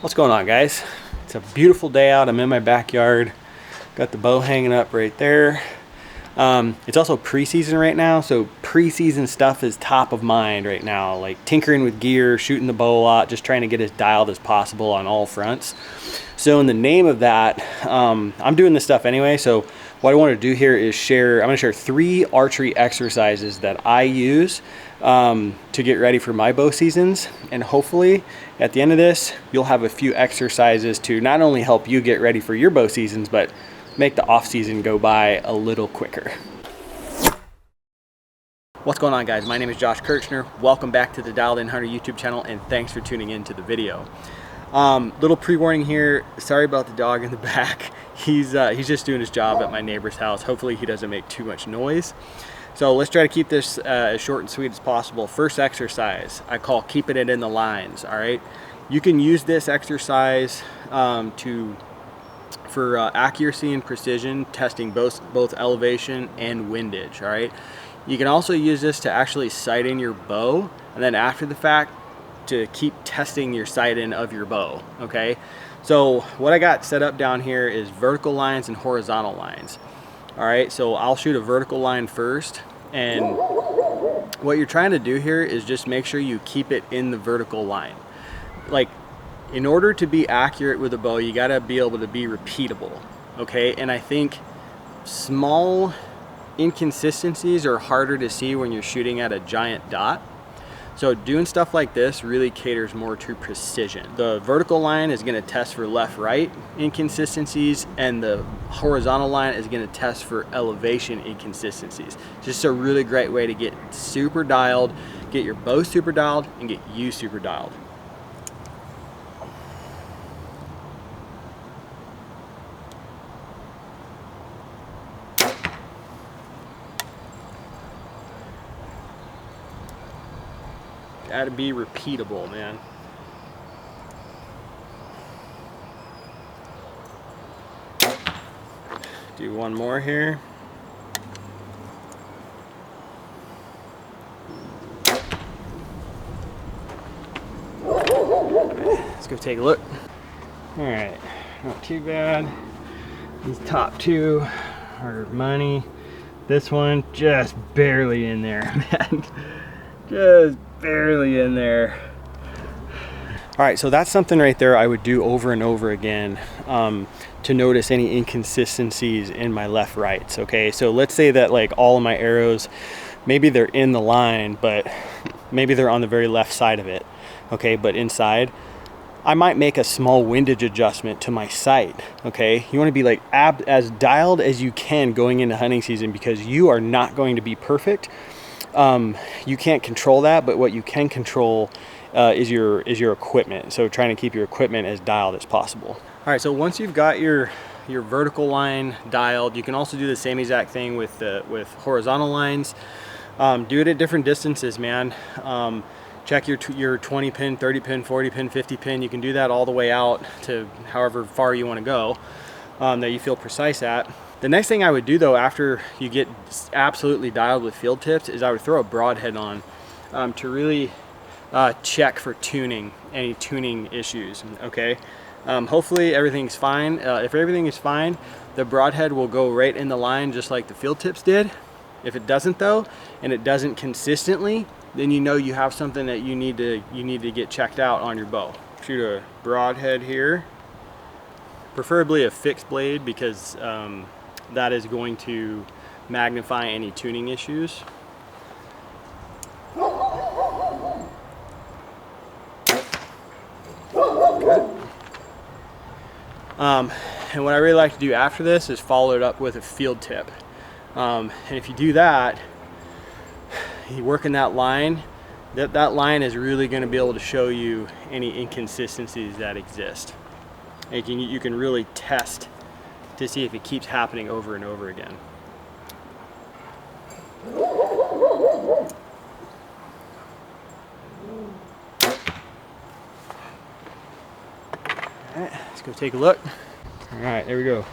What's going on, guys? It's a beautiful day out. I'm in my backyard. Got the bow hanging up right there. It's also preseason right now, so preseason stuff is top of mind right now, like tinkering with gear, shooting the bow a lot, just trying to get as dialed as possible on all fronts. So in the name of that, I'm doing this stuff anyway, so what I want to do here is I'm going to share 3 archery exercises that I use to get ready for my bow seasons, and hopefully at the end of this you'll have a few exercises to not only help you get ready for your bow seasons, but make the off season go by a little quicker. What's going on, guys? My name is Josh Kirchner. Welcome back to the Dialed In Hunter YouTube channel, and thanks for tuning in to the video. Little pre-warning here. Sorry about the dog in the back. He's just doing his job at my neighbor's house. Hopefully he doesn't make too much noise. So let's try to keep this as short and sweet as possible. First exercise I call keeping it in the lines. All right, you can use this exercise for accuracy and precision, testing both elevation and windage. All right, you can also use this to actually sight in your bow, and then after the fact to keep testing your sight in of your bow. Okay, so what I got set up down here is vertical lines and horizontal lines. All right, so I'll shoot a vertical line first, and what you're trying to do here is just make sure you keep it in the vertical line. Like, in order to be accurate with a bow, you got to be able to be repeatable. Okay, and I think small inconsistencies are harder to see when you're shooting at a giant dot. So doing stuff like this really caters more to precision. The vertical line is going to test for left-right inconsistencies, and the horizontal line is going to test for elevation inconsistencies. Just a really great way to get super dialed, get your bow super dialed, and get you super dialed. Gotta be repeatable, man. Do one more here. Let's go take a look. All right, not too bad. These top 2 are money. This one just barely in there, man. Just barely in there. All right, so that's something right there I would do over and over again to notice any inconsistencies in my left rights. Okay, so let's say that like all of my arrows, maybe they're in the line, but maybe they're on the very left side of it. Okay, but inside, I might make a small windage adjustment to my sight. Okay, you want to be like as dialed as you can going into hunting season, because you are not going to be perfect. You can't control that, but what you can control is your equipment. So trying to keep your equipment as dialed as possible. All right, so once you've got your vertical line dialed, you can also do the same exact thing with horizontal lines. Do it at different distances, man. Check your 20 pin, 30 pin, 40 pin, 50 pin. You can do that all the way out to however far you want to go that you feel precise at. The next thing I would do, though, after you get absolutely dialed with field tips, is I would throw a broadhead on to really check for tuning, any tuning issues. Okay, hopefully everything's fine. If everything is fine, the broadhead will go right in the line just like the field tips did. If it doesn't, though, and it doesn't consistently, then you know you have something that you need to get checked out on your bow. Shoot a broadhead here, preferably a fixed blade, because that is going to magnify any tuning issues. Okay. And what I really like to do after this is follow it up with a field tip. And if you do that, you work in that line, that line is really going to be able to show you any inconsistencies that exist. And you can really test to see if it keeps happening over and over again. All right, let's go take a look. All right, there we go.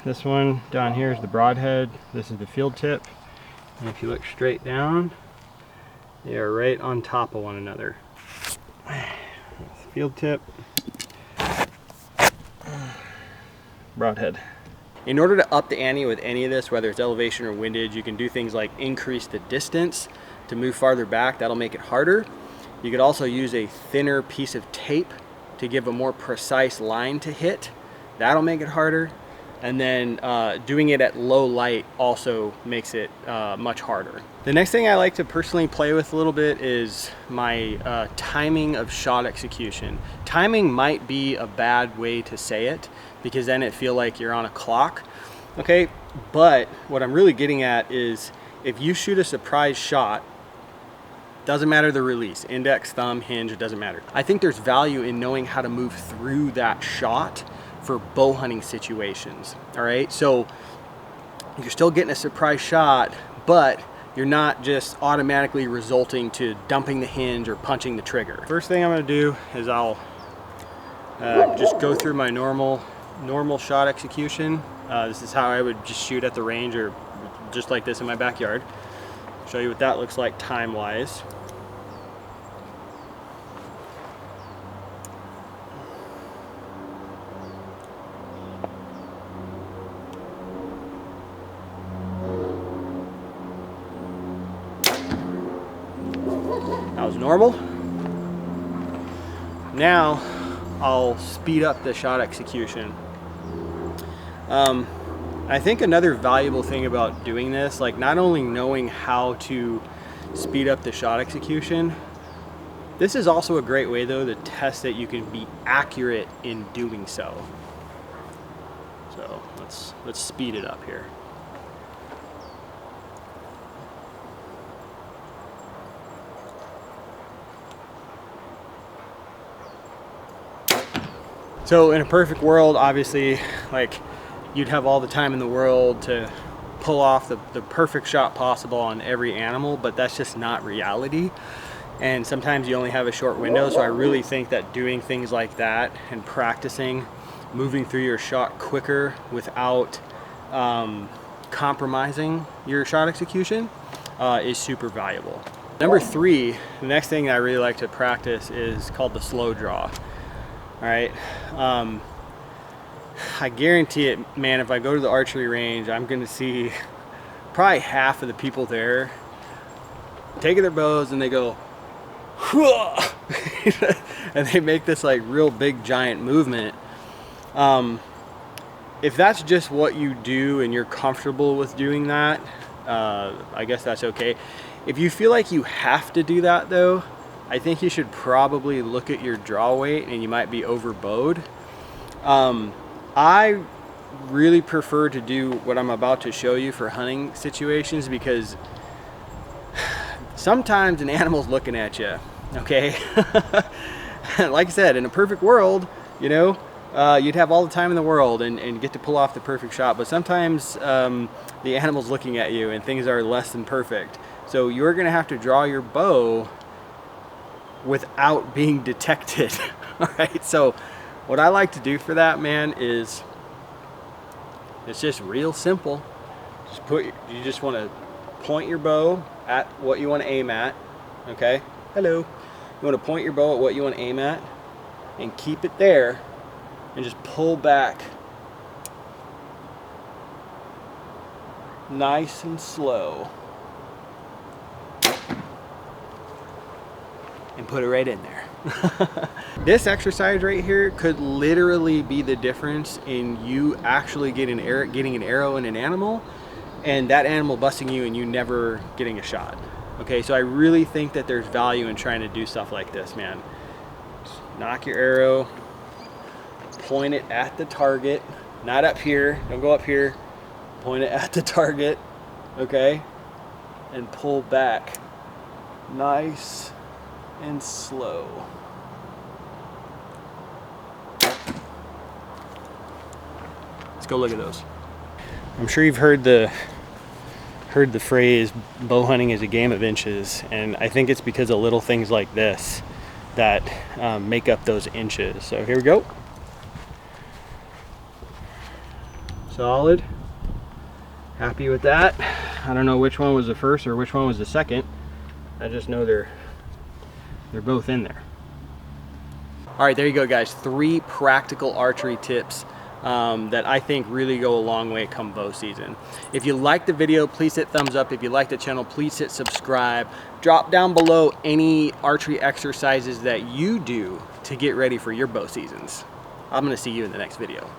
This one down here is the broadhead. This is the field tip. And if you look straight down, they are right on top of one another. field tip, broadhead. In order to up the ante with any of this, whether it's elevation or windage, you can do things like increase the distance to move farther back. That'll make it harder. You could also use a thinner piece of tape to give a more precise line to hit. That'll make it harder. And then doing it at low light also makes it much harder. The next thing I like to personally play with a little bit is my timing of shot execution. Timing might be a bad way to say it because then it feels like you're on a clock, okay? But what I'm really getting at is if you shoot a surprise shot, doesn't matter the release, index, thumb, hinge, it doesn't matter. I think there's value in knowing how to move through that shot for bow hunting situations, all right? So you're still getting a surprise shot, but you're not just automatically resulting to dumping the hinge or punching the trigger. First thing I'm gonna do is I'll just go through my normal shot execution. This is how I would just shoot at the range or just like this in my backyard. Show you what that looks like time-wise. That was normal. Now I'll speed up the shot execution. I think another valuable thing about doing this, like not only knowing how to speed up the shot execution, this is also a great way though to test that you can be accurate in doing so. So let's speed it up here. So in a perfect world, obviously, like you'd have all the time in the world to pull off the perfect shot possible on every animal, but that's just not reality. And sometimes you only have a short window. So I really think that doing things like that and practicing moving through your shot quicker without compromising your shot execution is super valuable. Number 3, the next thing I really like to practice is called the slow draw. All right, I guarantee it, man, if I go to the archery range, I'm gonna see probably half of the people there taking their bows and they go, and they make this like real big giant movement. If that's just what you do and you're comfortable with doing that, I guess that's okay. If you feel like you have to do that though, I think you should probably look at your draw weight and you might be overbowed. I really prefer to do what I'm about to show you for hunting situations because sometimes an animal's looking at you, okay? Like I said, in a perfect world, you know, you'd have all the time in the world and get to pull off the perfect shot, but sometimes the animal's looking at you and things are less than perfect. So you're gonna have to draw your bow without being detected. All right, so what I like to do for that, man, is it's just real simple. You just want to point your bow at what you want to aim at. Okay, hello. You want to point your bow at what you want to aim at and keep it there and just pull back nice and slow and put it right in there. This exercise right here could literally be the difference in you actually getting an arrow in an animal and that animal busting you and you never getting a shot. Okay, so I really think that there's value in trying to do stuff like this, man. Just knock your arrow, point it at the target, not up here, don't go up here, point it at the target, okay, and pull back nice and slow. Let's go look at those. I'm sure you've heard the phrase bow hunting is a game of inches, and I think it's because of little things like this that make up those inches. So here we go. Solid. Happy with that. I don't know which one was the first or which one was the second. I just know they're both in there. All right, there you go, guys. 3 practical archery tips that I think really go a long way come bow season. If you like the video, please hit thumbs up. If you like the channel, please hit subscribe. Drop down below any archery exercises that you do to get ready for your bow seasons. I'm gonna see you in the next video.